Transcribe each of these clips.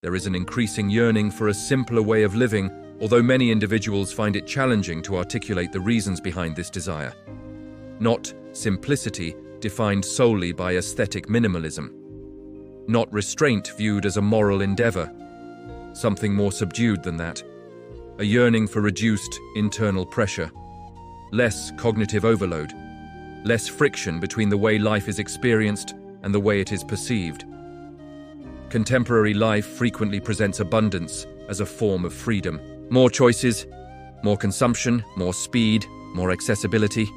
There is an increasing yearning for a simpler way of living, although many individuals find it challenging to articulate the reasons behind this desire. Not simplicity defined solely by aesthetic minimalism. Not restraint viewed as a moral endeavor. Something more subdued than that. A yearning for reduced internal pressure. Less cognitive overload. Less friction between the way life is experienced and the way it is perceived. Contemporary life frequently presents abundance as a form of freedom. More choices, more consumption, more speed, more accessibility.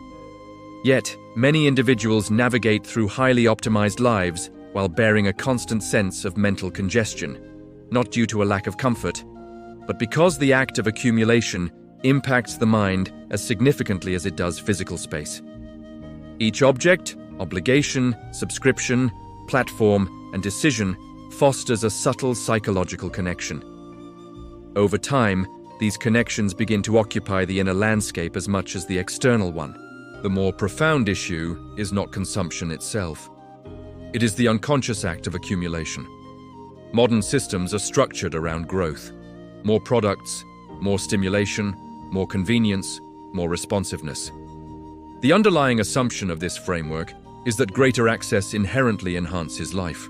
Yet, many individuals navigate through highly optimized lives while bearing a constant sense of mental congestion, not due to a lack of comfort, but because the act of accumulation impacts the mind as significantly as it does physical space. Each object, obligation, subscription, platform, and decision fosters a subtle psychological connection. Over time, these connections begin to occupy the inner landscape as much as the external one. The more profound issue is not consumption itself. It is the unconscious act of accumulation. Modern systems are structured around growth. More products, more stimulation, more convenience, more responsiveness. The underlying assumption of this framework is that greater access inherently enhances life.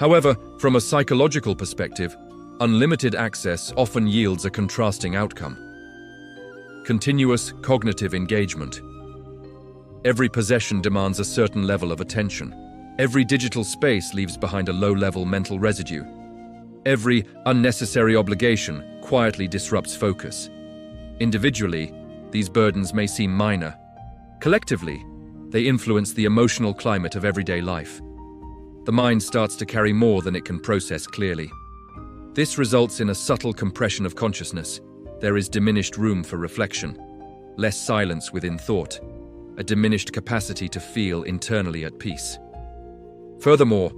However, from a psychological perspective, unlimited access often yields a contrasting outcome. Continuous cognitive engagement. Every possession demands a certain level of attention. Every digital space leaves behind a low-level mental residue. Every unnecessary obligation quietly disrupts focus. Individually, these burdens may seem minor. Collectively, they influence the emotional climate of everyday life. The mind starts to carry more than it can process clearly. This results in a subtle compression of consciousness. There is diminished room for reflection, less silence within thought, a diminished capacity to feel internally at peace. Furthermore,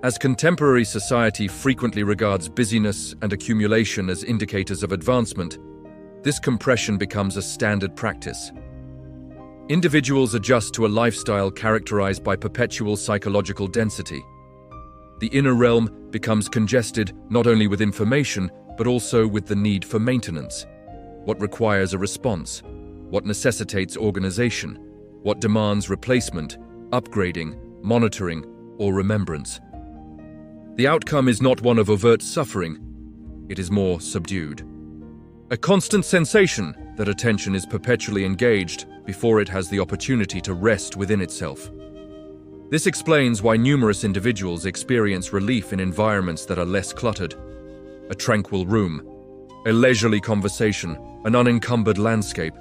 as contemporary society frequently regards busyness and accumulation as indicators of advancement, this compression becomes a standard practice. Individuals adjust to a lifestyle characterized by perpetual psychological density. The inner realm becomes congested not only with information, but also with the need for maintenance. What requires a response? What necessitates organization? What demands replacement, upgrading, monitoring, or remembrance? The outcome is not one of overt suffering, it is more subdued. A constant sensation that attention is perpetually engaged before it has the opportunity to rest within itself. This explains why numerous individuals experience relief in environments that are less cluttered. A tranquil room, a leisurely conversation, an unencumbered landscape.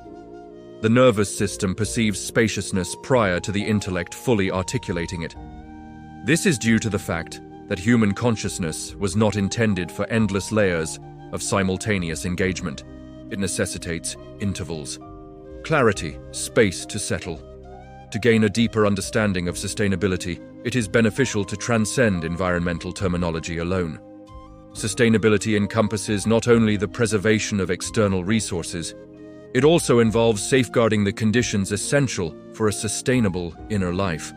The nervous system perceives spaciousness prior to the intellect fully articulating it. This is due to the fact that human consciousness was not intended for endless layers of simultaneous engagement. It necessitates intervals, clarity, space to settle. To gain a deeper understanding of sustainability, it is beneficial to transcend environmental terminology alone. Sustainability encompasses not only the preservation of external resources, it also involves safeguarding the conditions essential for a sustainable inner life.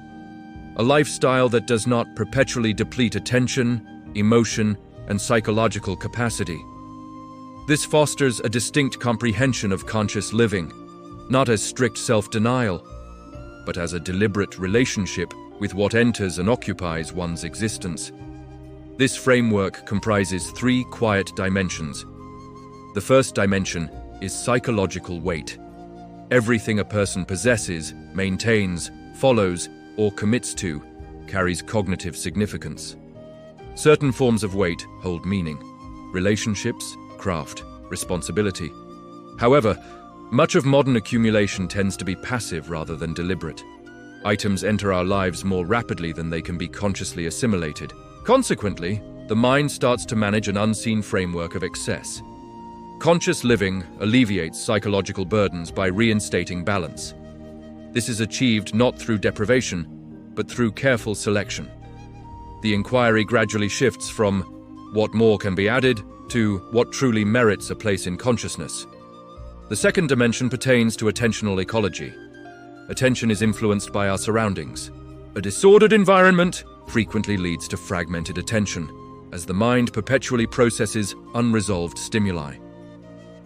A lifestyle that does not perpetually deplete attention, emotion, and psychological capacity. This fosters a distinct comprehension of conscious living, not as strict self-denial, but as a deliberate relationship with what enters and occupies one's existence. This framework comprises three quiet dimensions. The first dimension is psychological weight. Everything a person possesses, maintains, follows, or commits to carries cognitive significance. Certain forms of weight hold meaning: relationships, craft, responsibility. However, much of modern accumulation tends to be passive rather than deliberate. Items enter our lives more rapidly than they can be consciously assimilated. Consequently, the mind starts to manage an unseen framework of excess. Conscious living alleviates psychological burdens by reinstating balance. This is achieved not through deprivation, but through careful selection. The inquiry gradually shifts from what more can be added to what truly merits a place in consciousness. The second dimension pertains to attentional ecology. Attention is influenced by our surroundings. A disordered environment frequently leads to fragmented attention, as the mind perpetually processes unresolved stimuli.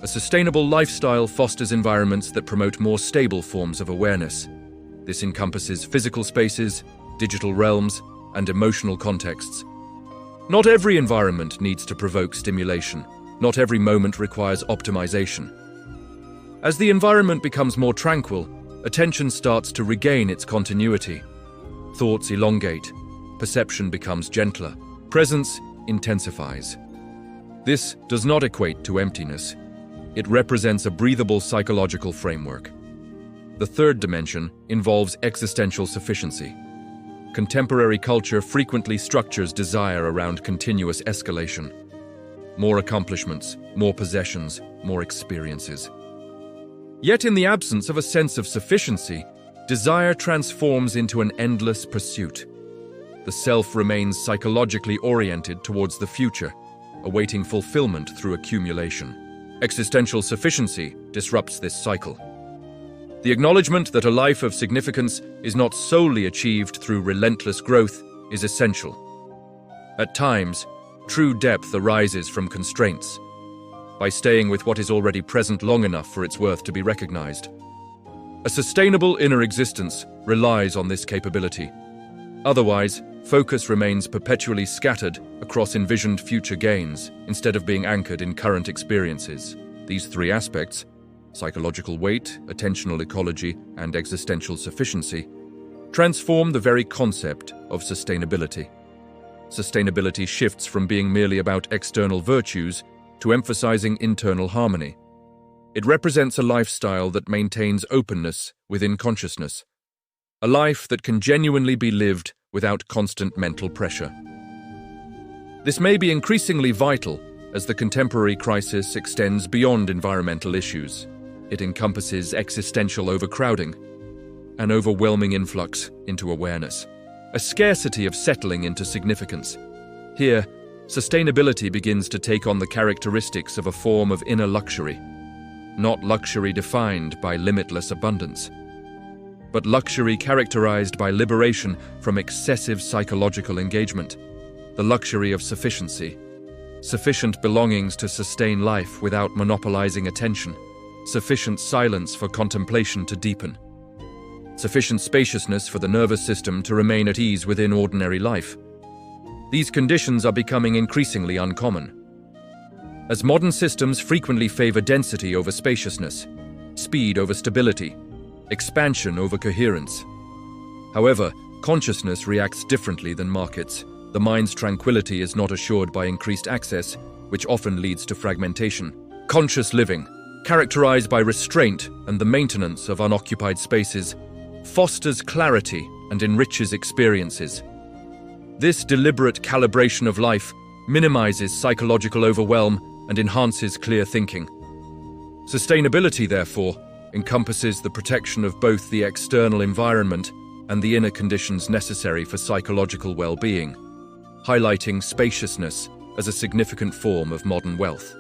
A sustainable lifestyle fosters environments that promote more stable forms of awareness. This encompasses physical spaces, digital realms, and emotional contexts. Not every environment needs to provoke stimulation. Not every moment requires optimization. As the environment becomes more tranquil, attention starts to regain its continuity. Thoughts elongate, perception becomes gentler, presence intensifies. This does not equate to emptiness. It represents a breathable psychological framework. The third dimension involves existential sufficiency. Contemporary culture frequently structures desire around continuous escalation. More accomplishments, more possessions, more experiences. Yet in the absence of a sense of sufficiency, desire transforms into an endless pursuit. The self remains psychologically oriented towards the future, awaiting fulfillment through accumulation. Existential sufficiency disrupts this cycle. The acknowledgement that a life of significance is not solely achieved through relentless growth is essential. At times, true depth arises from constraints, by staying with what is already present long enough for its worth to be recognized. A sustainable inner existence relies on this capability. Otherwise, focus remains perpetually scattered across envisioned future gains instead of being anchored in current experiences. These three aspects, psychological weight, attentional ecology, and existential sufficiency, transform the very concept of sustainability. Sustainability shifts from being merely about external virtues to emphasizing internal harmony. It represents a lifestyle that maintains openness within consciousness, a life that can genuinely be lived without constant mental pressure. This may be increasingly vital as the contemporary crisis extends beyond environmental issues. It encompasses existential overcrowding, an overwhelming influx into awareness, a scarcity of settling into significance. Here, sustainability begins to take on the characteristics of a form of inner luxury, not luxury defined by limitless abundance, but luxury characterized by liberation from excessive psychological engagement, the luxury of sufficiency, sufficient belongings to sustain life without monopolizing attention, sufficient silence for contemplation to deepen, sufficient spaciousness for the nervous system to remain at ease within ordinary life. These conditions are becoming increasingly uncommon, as modern systems frequently favor density over spaciousness, speed over stability, expansion over coherence. However, consciousness reacts differently than markets. The mind's tranquility is not assured by increased access, which often leads to fragmentation. Conscious living, characterized by restraint and the maintenance of unoccupied spaces, fosters clarity and enriches experiences. This deliberate calibration of life minimizes psychological overwhelm and enhances clear thinking. Sustainability, therefore, encompasses the protection of both the external environment and the inner conditions necessary for psychological well-being, highlighting spaciousness as a significant form of modern wealth.